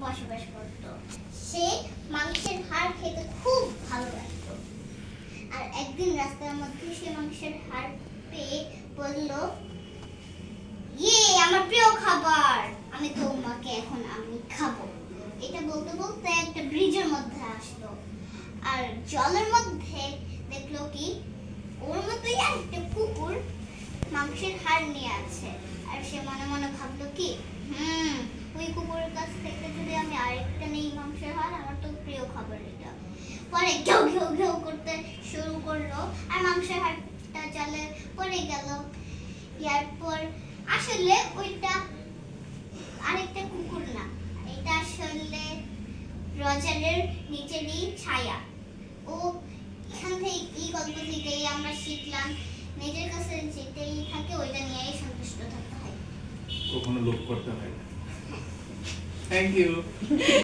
বসবাস করত। সে মাংসের হাড় খেতে খুব ভালো লাগতো। আর একদিন রাস্তার মধ্যে সে মাংসের হাড় পেয়ে বলল, ইয়ে আমার প্রিয় খাবার, আমি তোমাকে এখন আমি খাবো। এটা বলতে বলতে একটা ব্রিজের মধ্যে আসলো, আর জলের মধ্যে দেখলো কি ওর মতোই একটা কুকুর মাংসের হাড় নিয়ে আছে। আর সে মনে মনে ভাবলো কি, ওই কুকুরের কাছ থেকে যদি আমি আরেকটা নেই মাংসের হাড়, আমার তো প্রিয় খাবার এটা। পরে ঘেউ ঘেউ ঘেউ করতে শুরু করলো, আর মাংসের হাড়টা জলে পড়ে গেল। এরপর আসলে ওইটা আরেকটা কুকুর না, এটা আসলে রজারের নিচেরই ছায়া। ও এখান থেকে এই গল্প থেকেই আমরা শিখলাম, নিজের কাছে যেটাই থাকে ওইটা নিয়েই সন্তুষ্ট থাকতে হয়, কখনো লোভ করতে হয় না। Thank you.